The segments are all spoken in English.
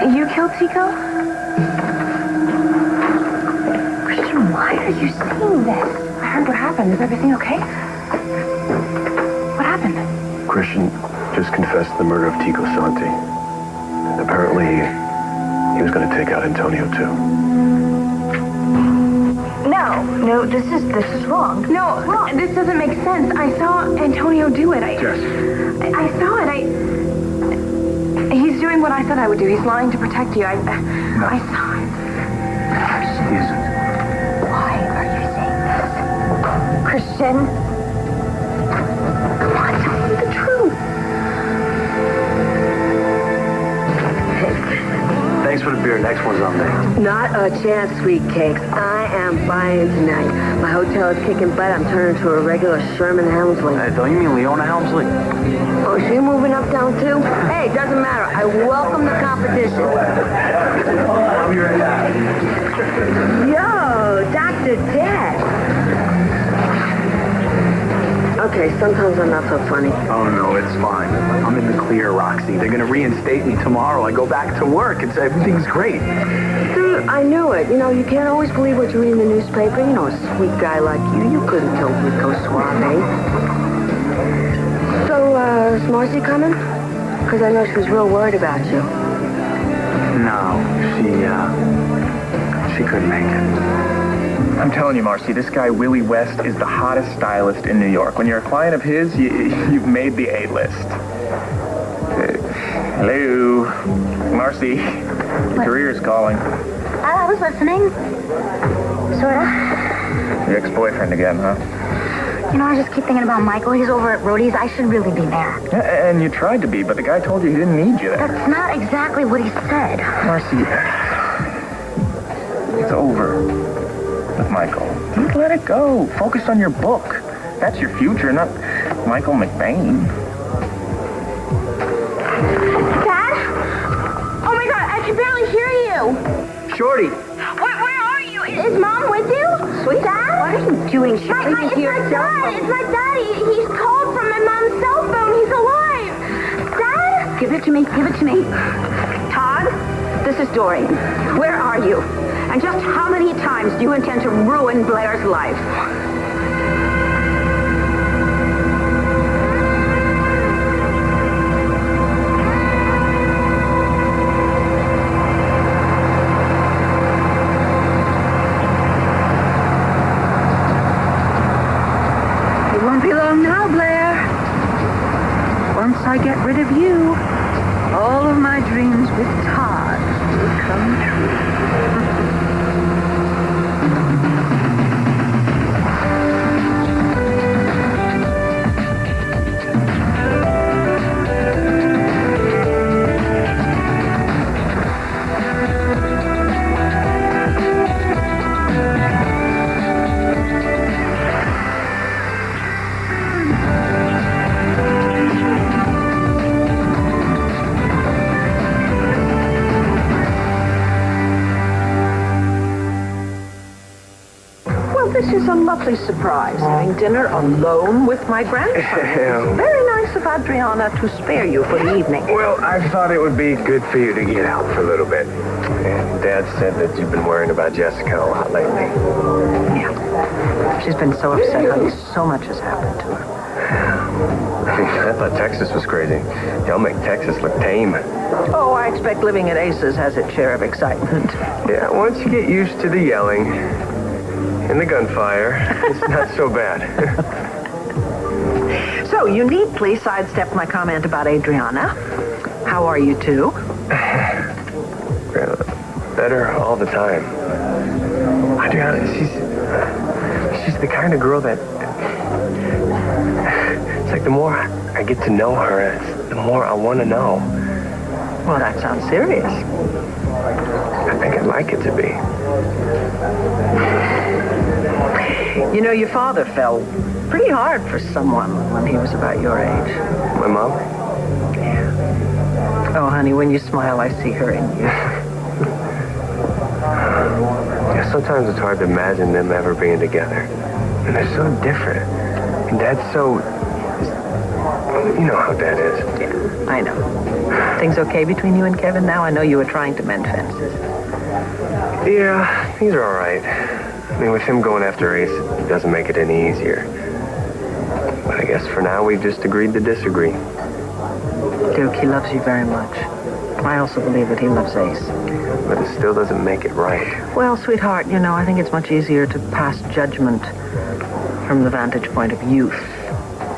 You killed Tico? Christian, why are you saying this? I heard what happened. Is everything okay? What happened? Christian just confessed the murder of Tico Santi. Apparently, he was going to take out Antonio, too. No, this is wrong. No, this doesn't make sense. I saw Antonio do it. Jess. I saw it. He's doing what I said I would do. He's lying to protect you. I saw it. He isn't. Why are you saying this? Christian? Come on, tell me the truth. Thanks for the beer. Next one's on me. Not a chance, sweet cakes. I am buying tonight. My hotel is kicking butt. I'm turning to a regular Sherman Helmsley. Hey, don't you mean Leona Helmsley? Oh, she moving up down too? Hey, doesn't matter. I welcome the competition. I'll be right back. Yo, Dr. Dad. Okay, sometimes I'm not so funny. Oh, no, it's fine. I'm in the clear, Roxy. They're going to reinstate me tomorrow. I go back to work. Everything's great. Dude, I knew it. You know, you can't always believe what you read in the newspaper. You know, a sweet guy like you couldn't kill Rico Suave. So, is Marcy coming? Because I know she was real worried about you. No, she couldn't make it. I'm telling you, Marcy, this guy, Willie West, is the hottest stylist in New York. When you're a client of his, you've made the A-list. Hello? Marcy, your career's calling. I was listening. Sorta. Your ex-boyfriend again, huh? You know, I just keep thinking about Michael. He's over at Brody's. I should really be there. Yeah, and you tried to be, but the guy told you he didn't need you there. That's not exactly what he said. Marcy, it's over with Michael. Just let it go. Focus on your book. That's your future, not Michael McBain. Dad? Oh my God, I can barely hear you. Shorty. Where are you? Is Mom with you? Sweet. Dad? What are you doing? It's my dad. It's my daddy. He's called from my mom's cell phone. He's alive. Dad? Give it to me. Give it to me. Todd, this is Dorian. Where are you? And just how many times do you intend to ruin Blair's life? It won't be long now, Blair. Once I get rid of you, all of my dreams with Todd will come true. This is a lovely surprise, having dinner alone with my grandson. It's very nice of Adriana to spare you for the evening. Well, I thought it would be good for you to get out for a little bit. And Dad said that you've been worrying about Jessica a lot lately. Yeah. She's been so upset, honey. So much has happened to her. I mean, I thought Texas was crazy. Y'all make Texas look tame. Oh, I expect living at Ace's has its share of excitement. Yeah, once you get used to the yelling and the gunfire, it's not so bad. So, you neatly sidestepped my comment about Adriana. How are you two? Better all the time. Adriana, she's the kind of girl that... It's like the more I get to know her, the more I want to know. Well, that sounds serious. I think I'd like it to be. You know, your father fell pretty hard for someone when he was about your age. My mom? Yeah. Oh, honey, when you smile, I see her in you. Yeah, sometimes it's hard to imagine them ever being together. And they're so different. And Dad's so... You know how Dad is. Yeah. I know. Things okay between you and Kevin now? I know you were trying to mend fences. Yeah, things are all right. I mean, with him going after Ace, it doesn't make it any easier. But I guess for now, we've just agreed to disagree. Duke, he loves you very much. I also believe that he loves Ace. But it still doesn't make it right. Well, sweetheart, you know, I think it's much easier to pass judgment from the vantage point of youth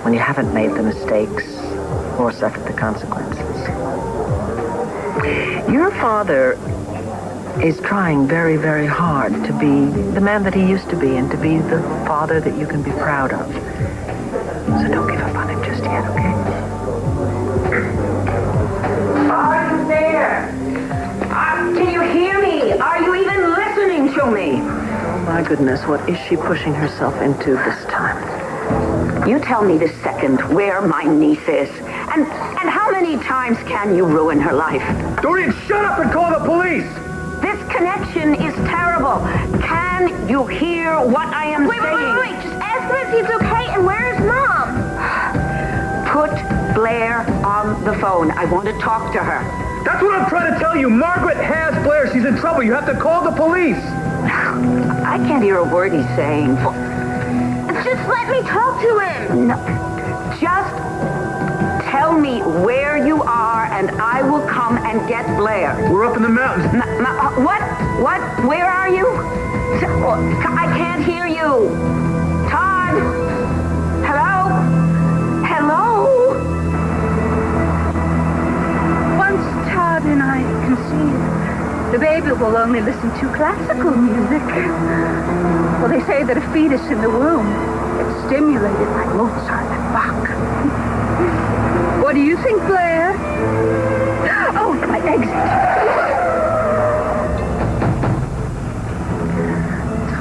when you haven't made the mistakes or suffered the consequences. Your father is trying very, very hard to be the man that he used to be and to be the father that you can be proud of. So don't give up on him just yet, okay? Are you there? Can you hear me? Are you even listening to me? Oh, my goodness, what is she pushing herself into this time? You tell me this second where my niece is. And how many times can you ruin her life? Dorian, shut up and call the police! This connection is terrible. Can you hear what I am saying? Wait. Just ask him if he's okay. And where is Mom? Put Blair on the phone. I want to talk to her. That's what I'm trying to tell you. Margaret has Blair. She's in trouble. You have to call the police. I can't hear a word he's saying. Just let me talk to him. No, just tell me where you are and I will come and get Blair. We're up in the mountains. What? Where are you? I can't hear you. Todd? Hello? Once Todd and I conceive, the baby will only listen to classical music. Well, they say that a fetus in the womb is stimulated by Mozart and Bach. What do you think, Blair? Oh, my exit.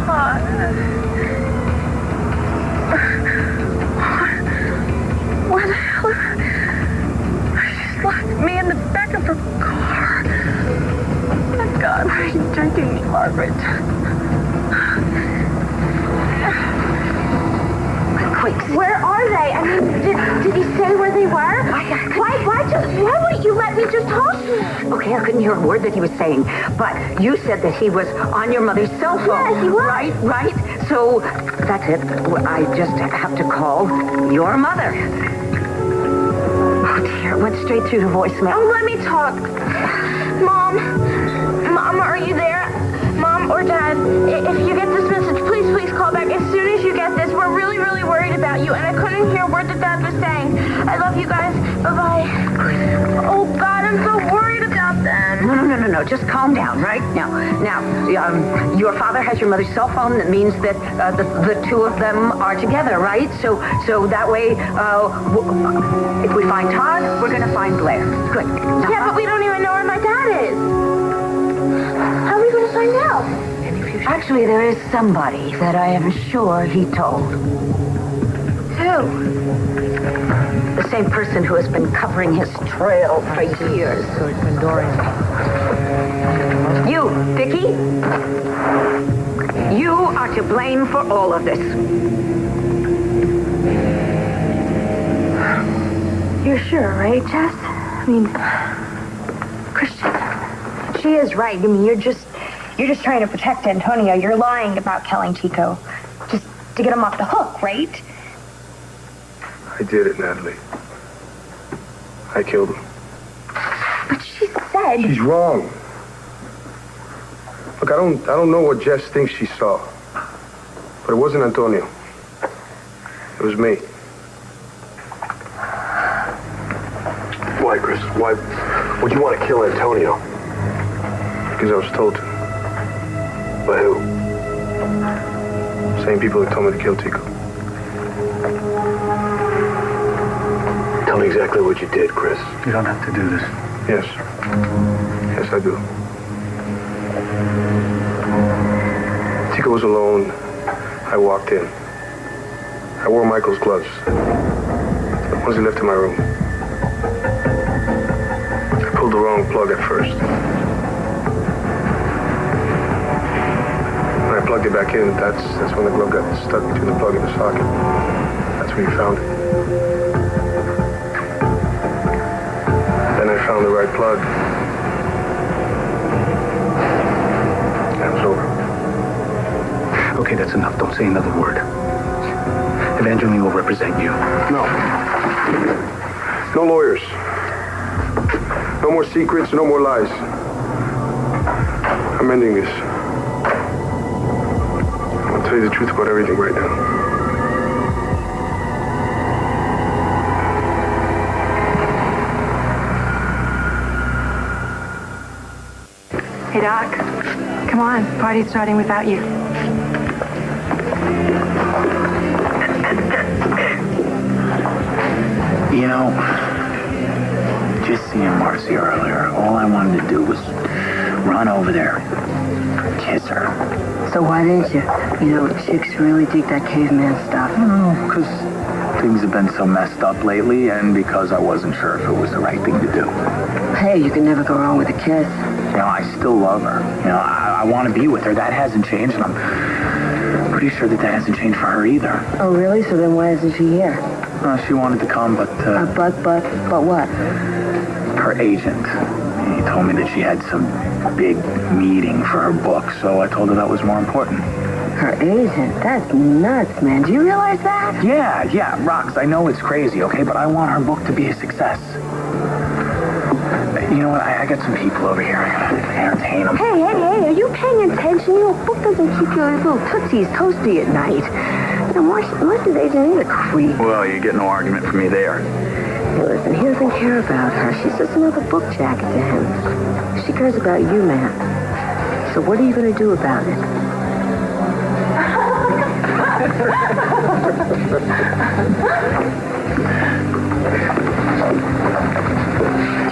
Todd. What the hell? She's locked me in the back of her car. Oh, God, why are you taking me, Margaret? Quick. Where are they? I mean, did he say where they were? Why wouldn't you let me just talk to him? Okay, I couldn't hear a word that he was saying, but you said that he was on your mother's cell phone. Yeah, he was. Right. So that's it. I just have to call your mother. Oh, dear. It went straight through to voicemail. Oh, let me talk. Mom, are you there? Mom or Dad, if you get this message, please call back as soon as you get this. We're really, really worried about you, and I couldn't hear a word that Dad was saying. I love you guys. Bye-bye. Oh, God, I'm so worried about them. No. Just calm down, right? Now, your father has your mother's cell phone. That means that the two of them are together, right? So that way, if we find Todd, we're going to find Blair. Good. Now, Yeah, but we don't even know where my dad is. How are we going to find out? actually, there is somebody that I am sure he told. Who? The same person who has been covering his trail for years. So it's been Dorian. You, Vicky. You are to blame for all of this. You're sure, right, Jess? I mean, Christian, she is right. I mean, you're just trying to protect Antonio. You're lying about killing Chico, just to get him off the hook, right? I did it, Natalie. I killed him. But she said... She's wrong. Look, I don't know what Jess thinks she saw. But it wasn't Antonio. It was me. Why, Chris? Why would you want to kill Antonio? Because I was told to. By who? Same people that told me to kill Tico. Tell me exactly what you did, Chris. You don't have to do this. Yes. Yes, I do. Tico was alone. I walked in. I wore Michael's gloves. The ones he left in my room. I pulled the wrong plug at first. When I plugged it back in, that's when the glove got stuck between the plug and the socket. That's where you found it. Found the right plug. That was over. Okay, that's enough. Don't say another word. Evangeline will represent you. No. No lawyers. No more secrets, no more lies. I'm ending this. I'll tell you the truth about everything right now. Hey, Doc. Come on. Party's starting without you. You know, just seeing Marcy earlier, all I wanted to do was run over there, kiss her. So why didn't you? You know, chicks really dig that caveman stuff. I don't know, because things have been so messed up lately, and because I wasn't sure if it was the right thing to do. Hey, you can never go wrong with a kiss. You know, I still love her. You know, I want to be with her. That hasn't changed, and I'm pretty sure that hasn't changed for her either. Oh, really? So then why isn't she here? She wanted to come, but... But what? Her agent. He told me that she had some big meeting for her book, so I told her that was more important. Her agent? That's nuts, man. Do you realize that? Yeah, Rox, I know it's crazy, okay? But I want her book to be a success. You know what? I got some people over here. I gotta entertain them. Hey, are you paying attention? Your book doesn't keep your little tootsies toasty at night. And Marcy's agent is a creep. Well, you get no argument from me there. Hey, listen, he doesn't care about her. She's just another book jacket to him. She cares about you, man. So what are you going to do about it?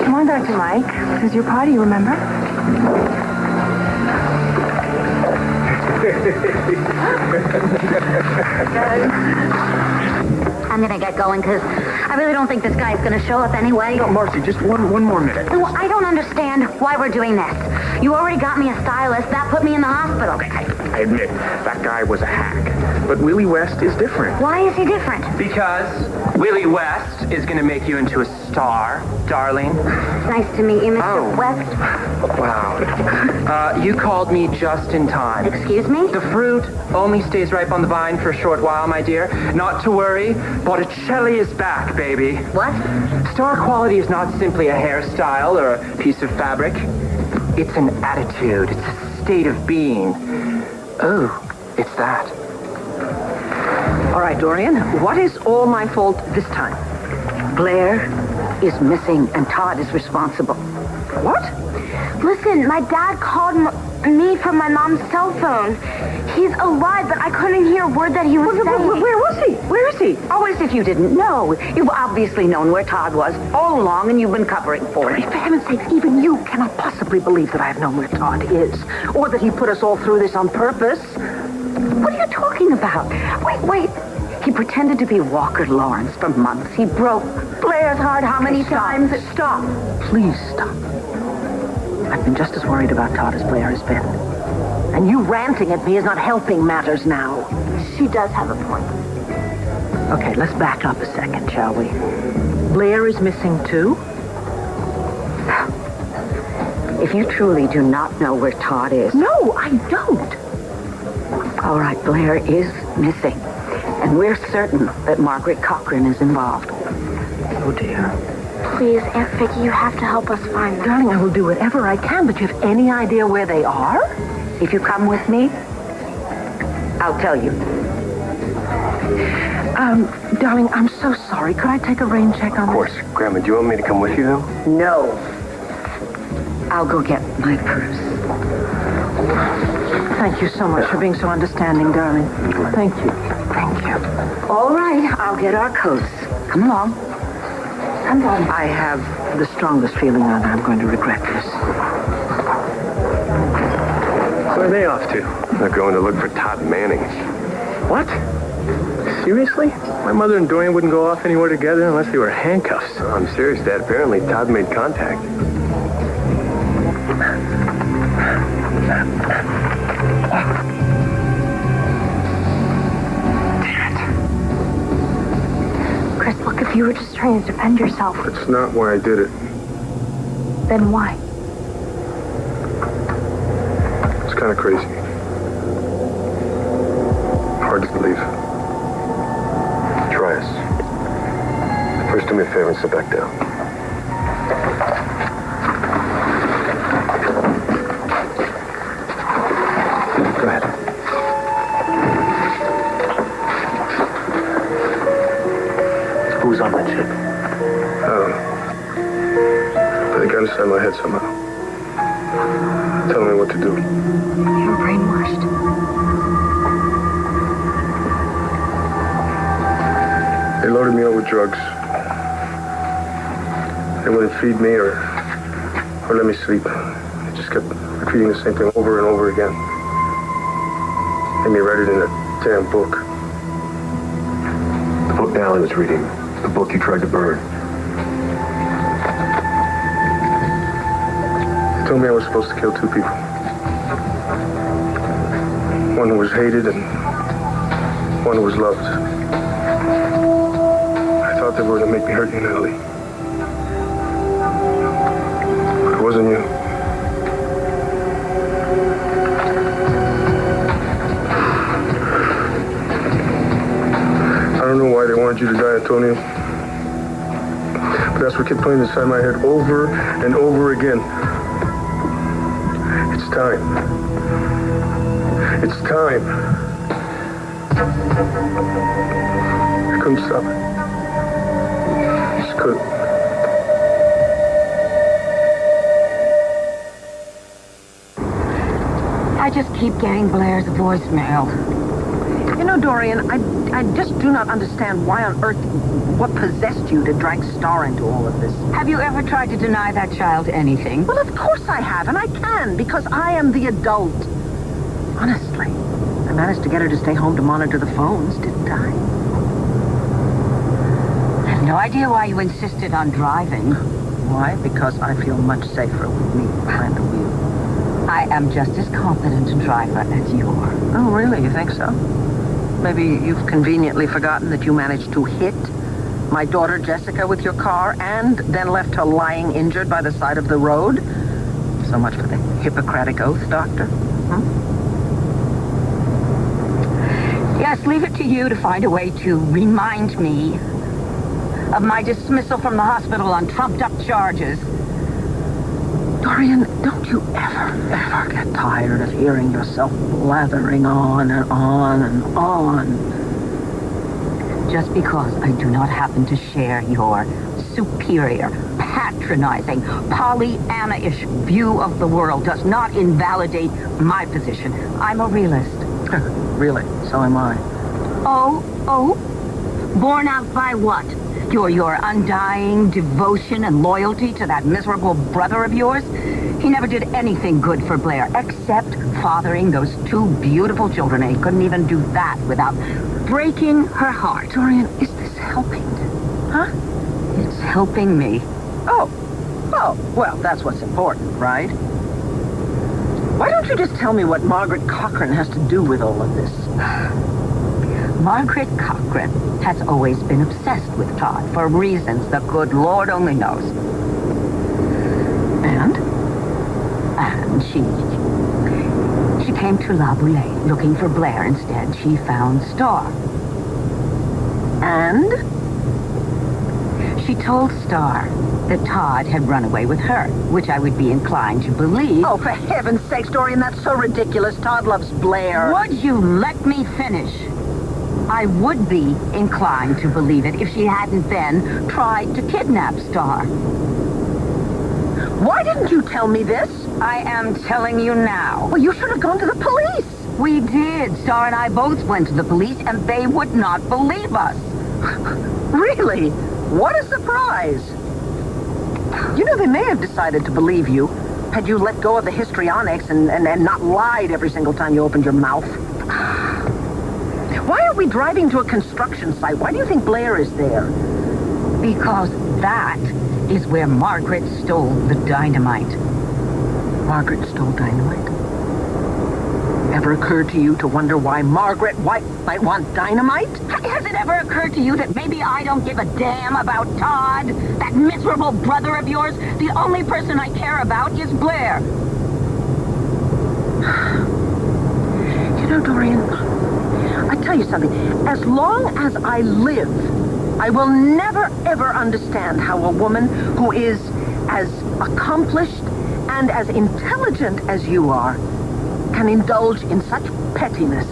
Come on, Dr. Mike. This is your party, remember? I'm gonna get going because I really don't think this guy's gonna show up anyway. No, Marcy, just one more minute. No, I don't understand why we're doing this. You already got me a stylist. That put me in the hospital. Okay, I admit, that guy was a hack. But Willie West is different. Why is he different? Because Willie West is going to make you into a star, darling. Nice to meet you, Mr. West. Wow. You called me just in time. Excuse me? The fruit only stays ripe on the vine for a short while, my dear. Not to worry. Botticelli is back, baby. What? Star quality is not simply a hairstyle or a piece of fabric. It's an attitude. It's a state of being. Oh, it's that. All right, Dorian. What is all my fault this time? Blair is missing, and Todd is responsible. What? Listen, my dad called me from my mom's cell phone. He's alive, but I couldn't hear a word that he was saying. Where was he? Where is he? Oh, as if you didn't know. You've obviously known where Todd was all along, and you've been covering for him. For heaven's sake, even you cannot possibly believe that I have known where Todd is, or that he put us all through this on purpose. What are you talking about? Wait. He pretended to be Walker Lawrence for months. He broke Blair's heart how many times? Stop. Please stop. I've been just as worried about Todd as Blair has been. And you ranting at me is not helping matters now. She does have a point. Okay, let's back up a second, shall we? Blair is missing too? If you truly do not know where Todd is... No, I don't. All right, Blair is missing. And we're certain that Margaret Cochran is involved. Oh, dear. Please, Aunt Vicky, you have to help us find them. Darling, I will do whatever I can, but you have any idea where they are? If you come with me, I'll tell you. Darling, I'm so sorry. Could I take a rain check on Of course. Grandma, do you want me to come with you, though? No. I'll go get my purse. Thank you so much for being so understanding, darling. Thank you. Thank you. All right, I'll get our coats. Come along. Come on. I have the strongest feeling that I'm going to regret this. Where are they off to? They're going to look for Todd Manning. What? Seriously? My mother and Dorian wouldn't go off anywhere together unless they were handcuffs. Oh, I'm serious, Dad. Apparently, Todd made contact. Chris, look, if you were just trying to defend yourself. That's not why I did it. Then why? It's kind of crazy. Hard to believe. Try us. First, do me a favor and sit back down. Go ahead. Who's on that ship? They got inside my head somehow. Tell me what to do. You're brainwashed. They loaded me up with drugs. They wouldn't feed me or let me sleep. They just kept repeating the same thing over and over again. Made me write it in a damn book. The book Nally was reading. The book you tried to burn. They told me I was supposed to kill two people. One who was hated and one who was loved. I thought they were going to make me hurt you, Natalie. But it wasn't you. I don't know why they wanted you to die, Antonio. But that's what kept playing inside my head over and over again. It's time. It's time. I couldn't stop it. Just couldn't. I just keep getting Blair's voicemail. You know, Dorian, I just do not understand why on earth, what possessed you to drag Star into all of this. Have you ever tried to deny that child anything? Well, of course I have, and I can, because I am the adult. Honestly, I managed to get her to stay home to monitor the phones, didn't I? I have no idea why you insisted on driving. Why? Because I feel much safer with me behind the wheel. I am just as competent a driver as you are. Oh, really? You think so? Maybe you've conveniently forgotten that you managed to hit my daughter Jessica with your car and then left her lying injured by the side of the road? So much for the Hippocratic Oath, Doctor. Yes, leave it to you to find a way to remind me of my dismissal from the hospital on trumped-up charges. Dorian, don't you ever get tired of hearing yourself blathering on and on and on? Just because I do not happen to share your superior, patronizing, Pollyanna-ish view of the world does not invalidate my position. I'm a realist. Really? So am I. Oh? Borne out by what? Your undying devotion and loyalty to that miserable brother of yours? He never did anything good for Blair, except fathering those two beautiful children, and he couldn't even do that without breaking her heart. Dorian, is this helping? Huh? It's helping me. Oh, well, that's what's important, right? Why don't you just tell me what Margaret Cochran has to do with all of this? Margaret Cochran has always been obsessed with Todd for reasons the good Lord only knows. And she came to La Boulée looking for Blair. Instead, she found Star. And? She told Star that Todd had run away with her, which I would be inclined to believe. Oh, for heaven's sakes, Dorian, that's so ridiculous. Todd loves Blair. Would you let me finish? I would be inclined to believe it if she hadn't then tried to kidnap Star. Why didn't you tell me this? I am telling you now. Well, you should have gone to the police. We did. Star and I both went to the police, and they would not believe us. Really? What a surprise. You know, they may have decided to believe you had you let go of the histrionics and not lied every single time you opened your mouth. Why are we driving to a construction site? Why do you think Blair is there? Because that is where Margaret stole the dynamite. Margaret stole dynamite? ever occurred to you to wonder why Margaret White might want dynamite? Has it ever occurred to you that maybe I don't give a damn about Todd? That miserable brother of yours? The only person I care about is Blair. You know, Dorian, I tell you something. As long as I live, I will never, ever understand how a woman who is as accomplished and as intelligent as you are can indulge in such pettiness.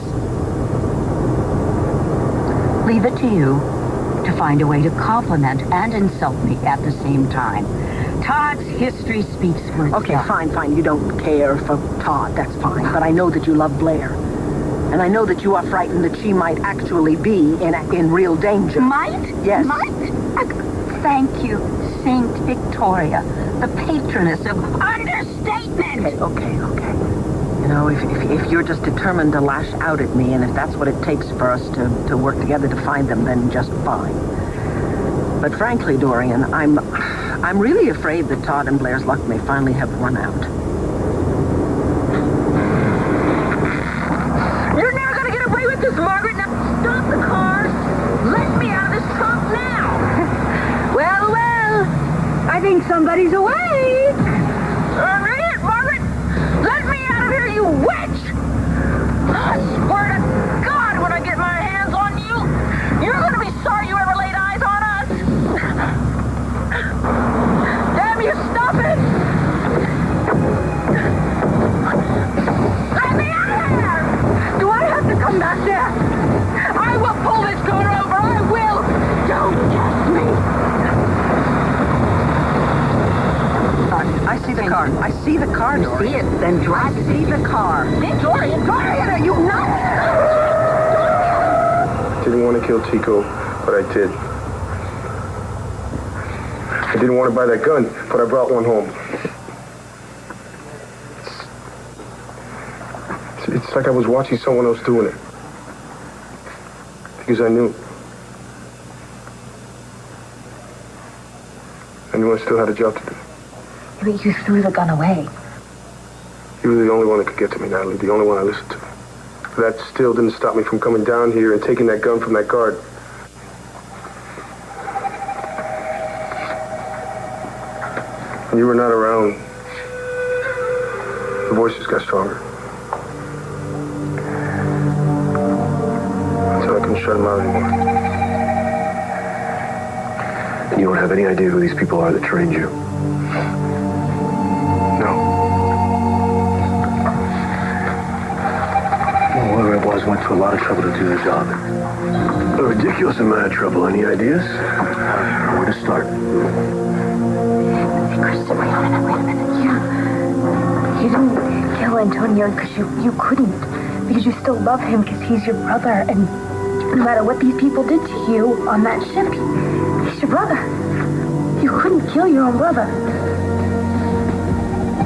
Leave it to you to find a way to compliment and insult me at the same time. Todd's history speaks for itself. Okay, fine. You don't care for Todd, that's fine. But I know that you love Blair. And I know that you are frightened that she might actually be in real danger. Might? Yes. Might? Thank you, Saint Victoria, the patroness of understatement. Okay. You know, if you're just determined to lash out at me, and if that's what it takes for us to work together to find them, then just fine. But frankly, Dorian, I'm really afraid that Todd and Blair's luck may finally have run out. You're never going to get away with this, Margaret. Now, stop the car. Let me out of this trunk now. Well, I think somebody's awake. Margaret, let me out of here, you witch. I swear to God, when I get my hands on you, you're going to be sorry you ever laid eyes on us. Damn you, stop it. Let me out of here. Do I have to come back there? I will pull this door over. I will. Don't test me. I see the car. I see the car, Dorian. See it, then drive. I see the car. Dorian, are you nuts? Didn't want to kill Chico, but I did. I didn't want to buy that gun, but I brought one home. It's like I was watching someone else doing it. Because I knew. I knew I still had a job to do. But you threw the gun away. You were the only one that could get to me, Natalie. The only one I listened to. But that still didn't stop me from coming down here and taking that gun from that guard. When you were not around, the voices got stronger. Until I couldn't shut them out anymore. And you don't have any idea who these people are that trained you? Whoever it was went to a lot of trouble to do their job. A ridiculous amount of trouble. Any ideas? Where to start? Hey, Kristen, wait a minute. You didn't kill Antonio because you couldn't. Because you still love him because he's your brother. And no matter what these people did to you on that ship, he's your brother. You couldn't kill your own brother.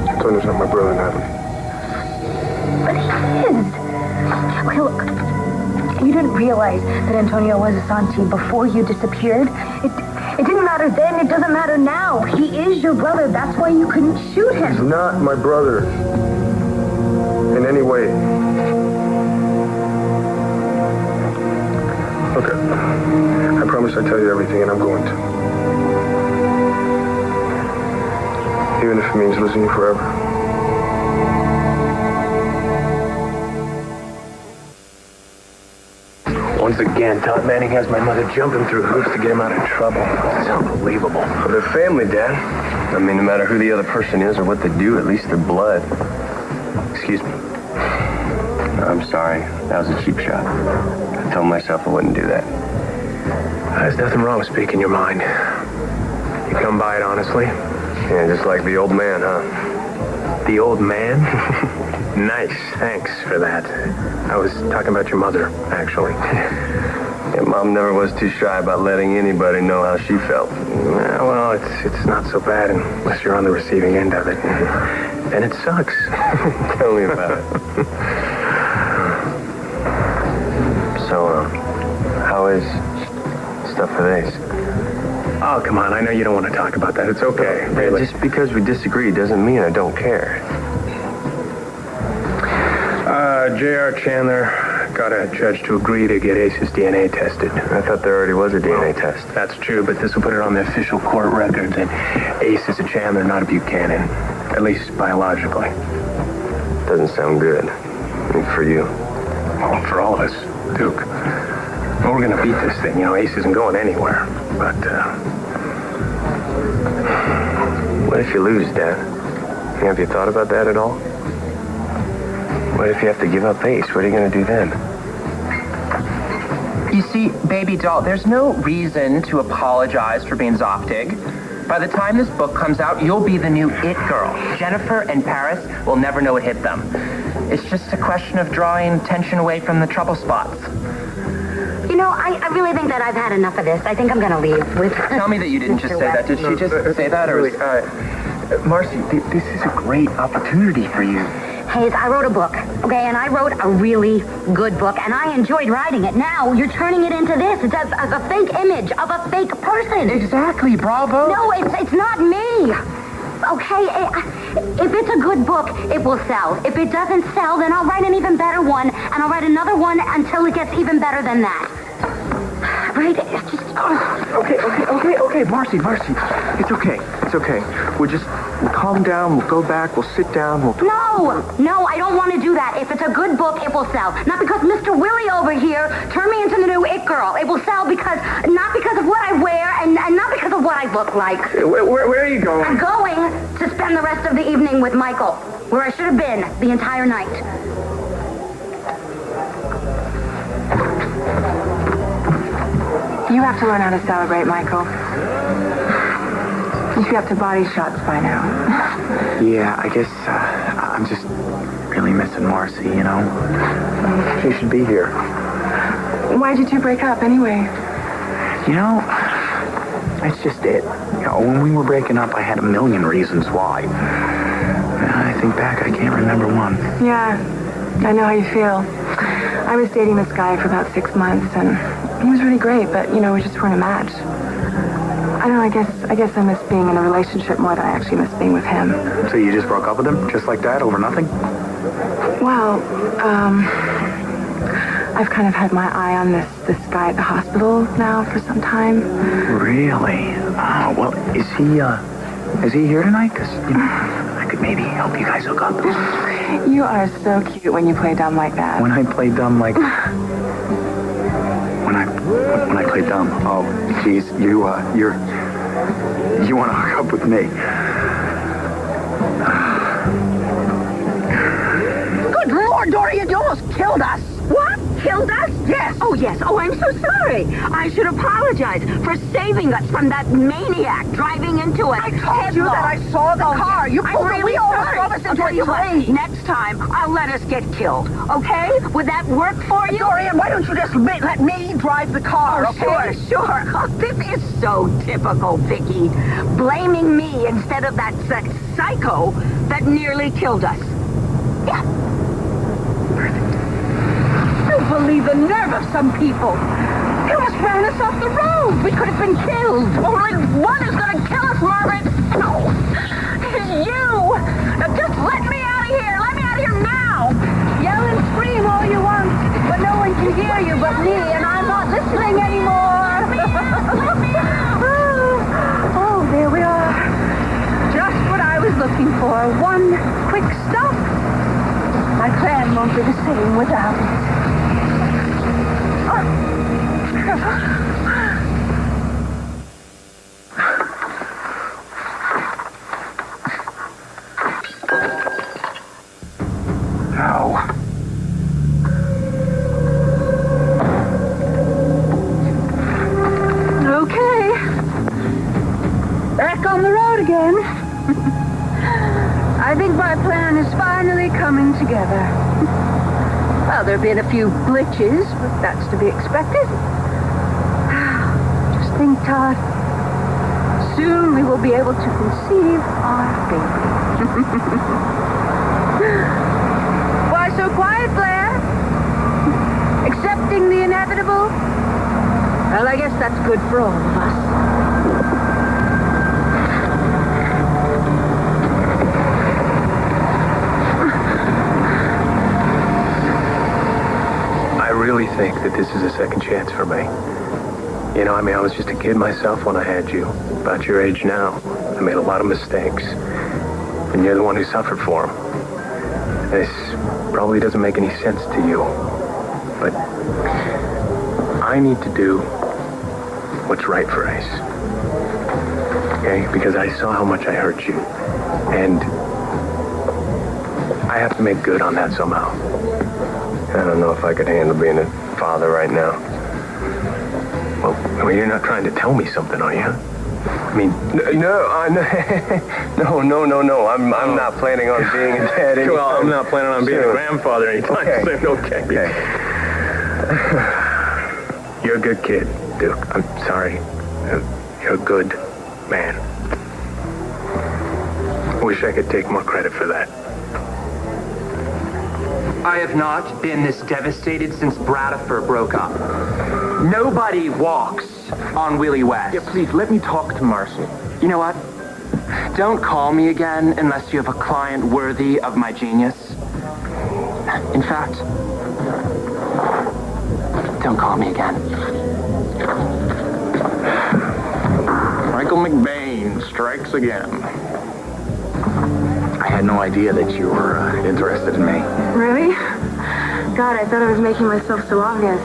Antonio's not my brother, Natalie. But he is. Okay, look. You didn't realize that Antonio was a Santi before you disappeared. It didn't matter then. It doesn't matter now. He is your brother. That's why you couldn't shoot him. He's not my brother. In any way. Okay. I promise I'll tell you everything, and I'm going to. Even if it means losing you forever. Once again, Todd Manning has my mother jumping through hoops to get him out of trouble. It's unbelievable. Well, they're family, Dad. I mean, no matter who the other person is or what they do, at least they're blood. Excuse me. I'm sorry. That was a cheap shot. I told myself I wouldn't do that. There's nothing wrong with speaking your mind. You come by it honestly. Yeah, just like the old man, huh? The old man? Nice. Thanks for that. I was talking about your mother, actually. Yeah, Mom never was too shy about letting anybody know how she felt. Yeah, well, it's not so bad unless you're on the receiving end of it. Then it sucks. Tell me about it. So, how is stuff for days? Oh, come on. I know you don't want to talk about that. It's okay. Really. Just because we disagree doesn't mean I don't care. J.R. Chandler got a judge to agree to get Ace's DNA tested. I thought there already was a DNA test. That's true, but this will put it on the official court record that Ace is a Chandler, not a Buchanan. At least biologically. Doesn't sound good. For you. Well, for all of us, Duke. Well, we're gonna beat this thing. You know, Ace isn't going anywhere. But, What if you lose, Dad? Have you thought about that at all? What if you have to give up Ace? What are you gonna do then? You see, baby doll, there's no reason to apologize for being Zoptig. By the time this book comes out, you'll be the new it girl. Jennifer and Paris will never know it hit them. It's just a question of drawing tension away from the trouble spots. You know, I really think that I've had enough of this. I think I'm going to leave with... Tell me that you didn't just say that. Did she just say that? Or Marcy, this is a great opportunity for you. Hayes, I wrote a book, okay? And I wrote a really good book, and I enjoyed writing it. Now, you're turning it into this. It's a fake image of a fake person. Exactly, bravo. No, it's not me. Okay, if it's a good book, it will sell. If it doesn't sell, then I'll write an even better one, and I'll write another one until it gets even better than that. Right? It's just... Okay, Marcy. It's okay. We'll calm down, we'll go back, we'll sit down, No, I don't want to do that. If it's a good book, it will sell. Not because Mr. Willie over here turned me into the new it girl. It will sell not because of what I wear and not because of what I look like. where are you going? I'm going to spend the rest of the evening with Michael, where I should have been the entire night. You have to learn how to celebrate, Michael. You should be up to body shots by now. Yeah, I guess I'm just really missing Marcy, you know. She should be here. Why'd you two break up anyway? You know, that's just it. You know, when we were breaking up, I had a million reasons why. I think back, I can't remember one. Yeah, I know how you feel. I was dating this guy for about 6 months, and he was really great, but, you know, we just weren't a match. I don't know, I guess I miss being in a relationship more than I actually miss being with him. So you just broke up with him, just like that, over nothing? Well, I've kind of had my eye on this guy at the hospital now for some time. Really? Oh, well, is he here tonight? Because, you know, I could maybe help you guys hook up. You are so cute when you play dumb like that. When I play dumb like... When I play dumb. Oh, geez, you want to hook up with me? Good Lord, Dorian, you almost killed us. What? Killed us? Yes. Oh, yes. Oh, I'm so sorry. I should apologize for saving us from that maniac driving into us. I told you that I saw the car. You pulled the wheel and drove us into a tree. Next time, I'll let us get killed, okay? Would that work for you? Dorian, why don't you just let me drive the car, okay? Sure. Oh, this is so typical, Vicky. Blaming me instead of that psycho that nearly killed us. Yeah. I don't believe the nerve of some people. He almost ran us off the road. We could have been killed. Only one is going to kill us, Margaret. No, it's you. Now just let me out of here. Let me out of here now. Yell and scream all you want, but no one can hear you but me, and I'm not listening anymore. Let me out. Oh, there we are. Just what I was looking for. One quick stop. My plan won't be the same without it. Okay. Back on the road again. I think my plan is finally coming together. Well, there have been a few glitches, but that's to be expected. Just think, Todd. Soon we will be able to conceive our baby. Why so quiet, Blair? Accepting the inevitable? Well, I guess that's good for all of us. think that this is a second chance for me. You know, I mean, I was just a kid myself when I had you. About your age now. I made a lot of mistakes. And you're the one who suffered for them. This probably doesn't make any sense to you. But I need to do what's right for Ace. Okay? Because I saw how much I hurt you. And I have to make good on that somehow. I don't know if I could handle being a father right now. Well, you're not trying to tell me something, are you? I mean, no. I'm not planning on being a dad anytime. Well, I'm not planning on being a grandfather anytime soon. Okay. You're a good kid, Duke. I'm sorry. You're a good man. Wish I could take more credit for that. I have not been this devastated since Bradford broke up. Nobody walks on Willie West. Yeah, please, let me talk to Marcy. You know what? Don't call me again unless you have a client worthy of my genius. In fact, don't call me again. Michael McBain strikes again. I had no idea that you were interested in me. Really? God, I thought I was making myself so obvious.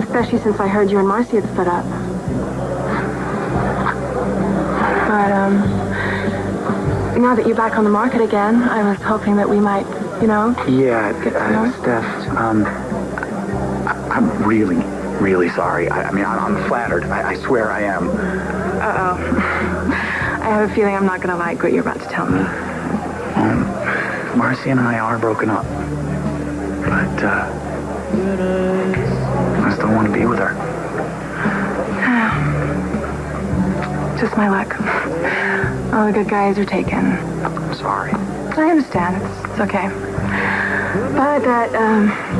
Especially since I heard you and Marcy had split up. But, now that you're back on the market again, I was hoping that we might, Yeah, get to know. Steph, I'm really, really sorry. I'm flattered. I swear I am. Uh-oh. I have a feeling I'm not going to like what you're about to tell me. Marcy and I are broken up. But, I still want to be with her. Just my luck. All the good guys are taken. I'm sorry. I understand. It's okay. But that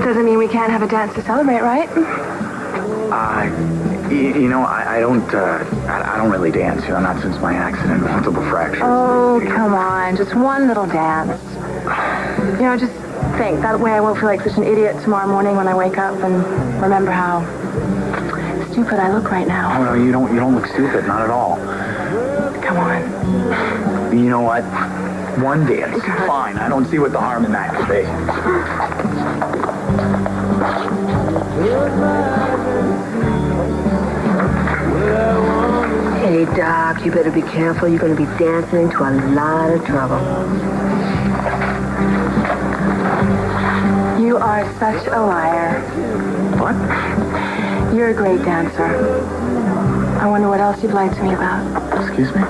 doesn't mean we can't have a dance to celebrate, right? I don't really dance, not since my accident, multiple fractures. Oh, come on. Just one little dance. Just think. That way I won't feel like such an idiot tomorrow morning when I wake up and remember how stupid I look right now. Oh, no, you don't look stupid, not at all. Come on. You know what? One dance. Fine. I don't see what the harm in that could be. Hey, Doc, you better be careful. You're going to be dancing into a lot of trouble. You are such a liar. What? You're a great dancer. I wonder what else you've lied to me about. Excuse me?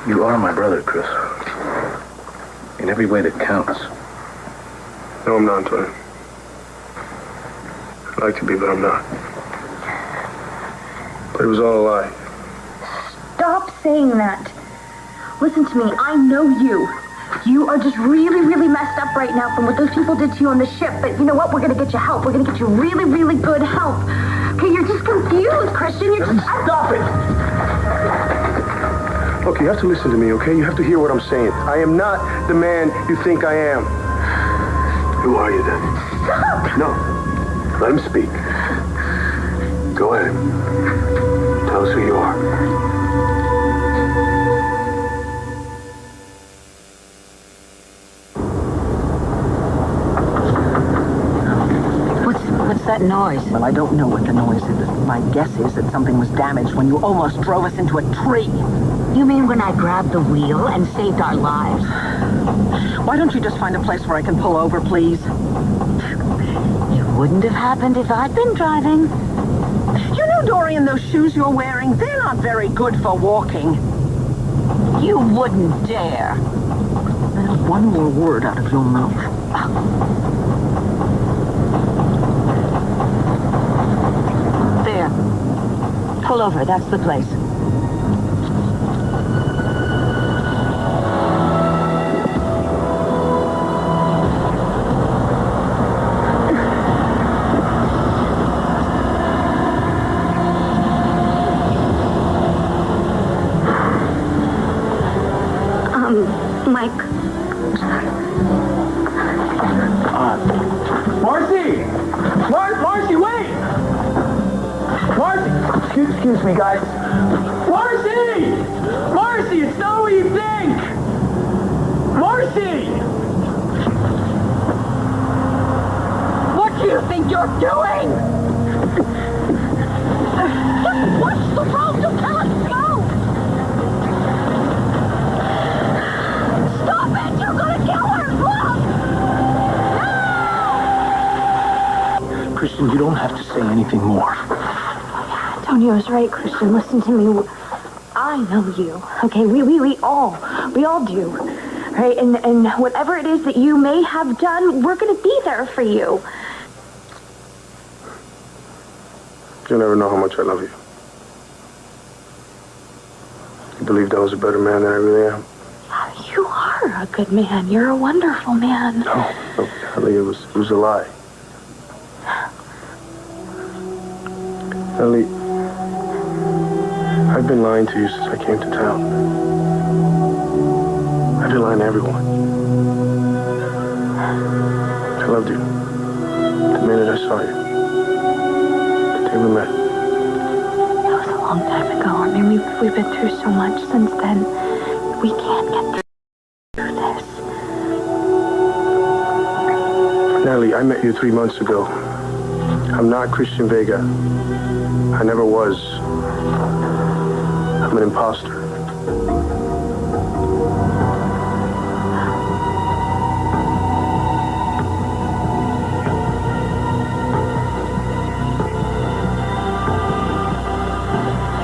You are my brother, Chris. In every way that counts. No, I'm not, Tony. I'd like to be, but I'm not. But it was all a lie. Stop saying that. Listen to me. I know you. You are just really, really messed up right now from what those people did to you on the ship. But you know what? We're going to get you help. We're going to get you really, really good help. Okay, you're just confused, Christian. You're just... Stop it! Look, you have to listen to me, okay? You have to hear what I'm saying. I am not the man you think I am. Who are you, then? Stop! No. Let him speak. Go ahead. Tell us who you are. What's that noise? Well, I don't know what the noise is. My guess is that something was damaged when you almost drove us into a tree. You mean when I grabbed the wheel and saved our lives? Why don't you just find a place where I can pull over, please? It wouldn't have happened if I'd been driving. You know, Dorian, those shoes you're wearing, they're not very good for walking. You wouldn't dare. Not one more word out of your mouth. There. Pull over. That's the place. Excuse me, guys. Marcy! Marcy, it's not what you think! Marcy! What do you think you're doing? Just watch the road. You'll kill us. Go! Stop it! You're gonna kill her! Look! Christian, you don't have to say anything more. Antonio's right, Christian. Listen to me. I know you. Okay, we all do. Right? And whatever it is that you may have done, we're gonna be there for you. You'll never know how much I love you. You believed I was a better man than I really am? You are a good man. You're a wonderful man. No, Ellie, it was a lie. Ellie, I've been lying to you since I came to town. I've been lying to everyone. I loved you. The minute I saw you. The day we met. That was a long time ago. I mean, we've been through so much since then. We can't get through this. Natalie, I met you 3 months ago. I'm not Christian Vega. I never was. I'm an imposter.